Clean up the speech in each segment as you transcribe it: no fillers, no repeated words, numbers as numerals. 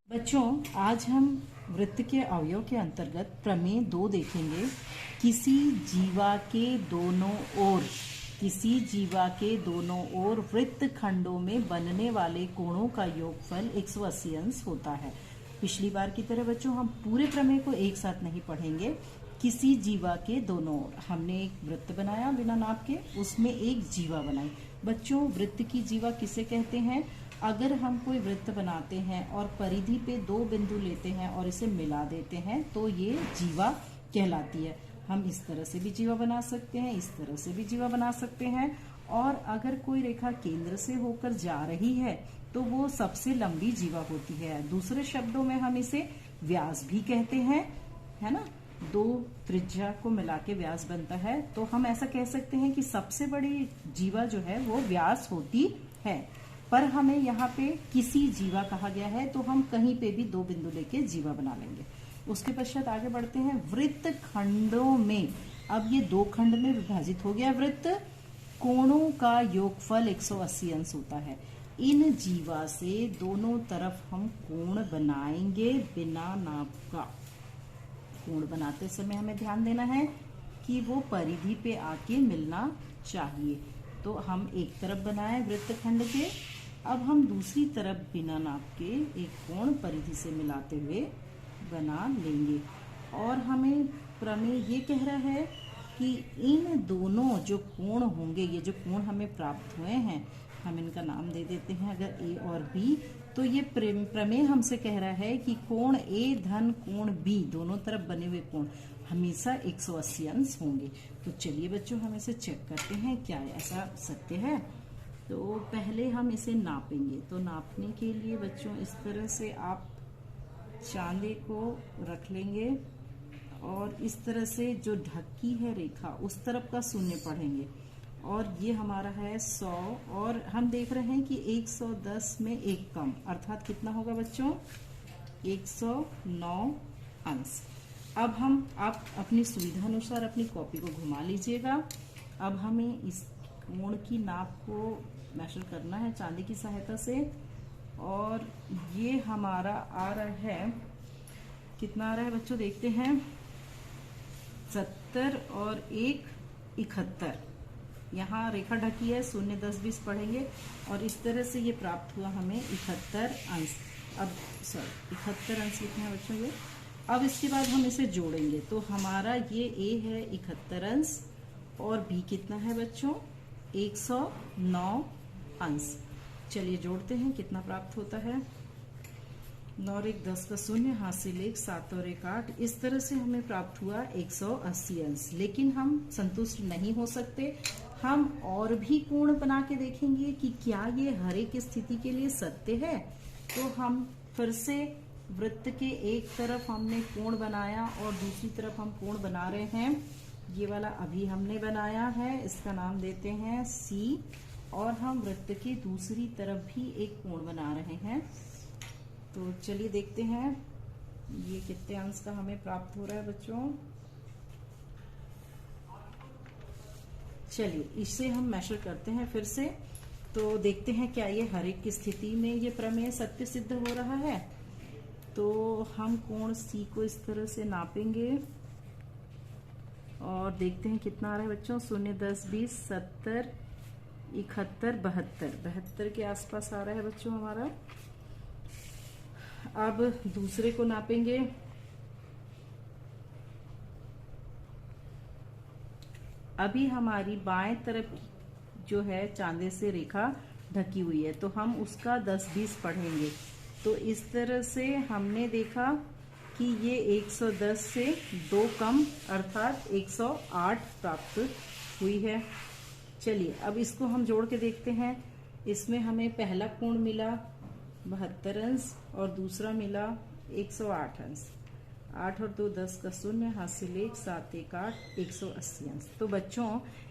बच्चों, आज हम वृत्त के अवयव के अंतर्गत प्रमेय 2 देखेंगे। किसी जीवा के दोनों ओर वृत्त खंडों में बनने वाले कोणों का योगफल 180 अंश होता है। पिछली बार की तरह बच्चों हम पूरे प्रमेय को एक साथ नहीं पढ़ेंगे। किसी जीवा के दोनों ओर हमने एक वृत्त बनाया बिना नाप के, उसमें एक जीवा बनाई। बच्चों, वृत्त की जीवा किसे कहते हैं? अगर हम कोई वृत्त बनाते हैं और परिधि पे 2 बिंदु लेते हैं और इसे मिला देते हैं तो ये जीवा कहलाती है। हम इस तरह से भी जीवा बना सकते हैं, इस तरह से भी जीवा बना सकते हैं। और अगर कोई रेखा केंद्र से होकर जा रही है तो वो सबसे लंबी जीवा होती है। दूसरे शब्दों में हम इसे व्यास भी कहते हैं, है ना। 2 त्रिज्या को मिला के व्यास बनता है, तो हम ऐसा कह सकते हैं कि सबसे बड़ी जीवा जो है वो व्यास होती है। पर हमें यहाँ पे किसी जीवा कहा गया है तो हम कहीं पे भी 2 बिंदु लेके जीवा बना लेंगे। उसके पश्चात आगे बढ़ते हैं। वृत्त खंडों में, अब ये 2 खंड में विभाजित हो गया वृत्त। कोणों का योगफल 180 अंश होता है। इन जीवा से दोनों तरफ हम कोण बनाएंगे बिना नाप का। कोण बनाते समय हमें ध्यान देना है कि वो परिधि पे आके मिलना चाहिए। तो हम एक तरफ बनाए वृत्तखंड के, अब हम दूसरी तरफ बिना नाप के एक कोण परिधि से मिलाते हुए बना लेंगे। और हमें प्रमेय ये कह रहा है कि इन दोनों जो कोण होंगे, ये जो कोण हमें प्राप्त हुए हैं, हम इनका नाम दे देते हैं अगर ए और बी। तो ये प्रमेय हमसे कह रहा है कि कोण ए धन कोण बी, दोनों तरफ बने हुए कोण हमेशा 180 अंश होंगे। तो चलिए बच्चों, हम इसे चेक करते हैं क्या ऐसा सत्य है। तो पहले हम इसे नापेंगे। तो नापने के लिए बच्चों इस तरह से आप चांदे को रख लेंगे और इस तरह से जो ढकी है रेखा उस तरफ का शून्य पढ़ेंगे। और ये हमारा है 100 और हम देख रहे हैं कि 110 में एक कम, अर्थात कितना होगा बच्चों? 109 अंश। अब आप अपनी सुविधा अनुसार अपनी कॉपी को घुमा लीजिएगा। अब हमें इस कोण की नाप को मेजर करना है चांदी की सहायता से। और ये हमारा आ रहा है, कितना आ रहा है बच्चों? देखते हैं। 70 और 1 71। यहाँ रेखा ढकी है, 0 10 20 पढ़ेंगे और इस तरह से ये प्राप्त हुआ हमें 71 अंश। अब 71 अंश लिखना है बच्चों ये। अब इसके बाद हम इसे जोड़ेंगे तो हमारा ये ए है 71 अंश और बी कितना है बच्चों? 109 अंश। चलिए जोड़ते हैं, कितना प्राप्त होता है? 9 और 1 10 का 0, हाथ से 1 7 और 1 8। इस तरह से हमें प्राप्त हुआ 180 अंश। लेकिन हम संतुष्ट नहीं हो सकते, हम और भी कोण बना के देखेंगे कि क्या ये हर एक स्थिति के लिए सत्य है। तो हम फिर से वृत्त के एक तरफ हमने कोण बनाया और दूसरी तरफ हम कोण बना रहे हैं। ये वाला अभी हमने बनाया है, इसका नाम देते हैं सी। और हम वृत्त के दूसरी तरफ भी एक कोण बना रहे हैं। तो चलिए देखते हैं ये कितने अंश का हमें प्राप्त हो रहा है बच्चों। चलिए इसे हम मेजर करते हैं फिर से, तो देखते हैं क्या ये हर एक की स्थिति में ये प्रमेय सत्य सिद्ध हो रहा है। तो हम कोण सी को इस तरह से नापेंगे और देखते हैं कितना आ रहा है बच्चों। 0 10 20 70 71 72 के आसपास आ रहा है बच्चों हमारा। अब दूसरे को नापेंगे। अभी हमारी बाएं तरफ जो है चांदे से रेखा ढकी हुई है तो हम उसका 10 20 पढ़ेंगे। तो इस तरह से हमने देखा कि ये 110 से 2 कम अर्थात 108 प्राप्त हुई है। चलिए अब इसको हम जोड़ के देखते हैं। इसमें हमें पहला कोण मिला 72 अंश और दूसरा मिला 108 अंश। 8 और 2 10 का 0, हाथ से 1 7 1 8 180 अंश। तो बच्चों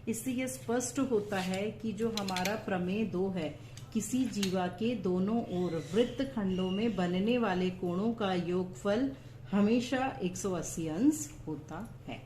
इससे ये स्पष्ट होता है कि जो हमारा प्रमेय 2 है, किसी जीवा के दोनों ओर वृत्त खंडों में बनने वाले कोणों का योगफल हमेशा 180 अंश होता है।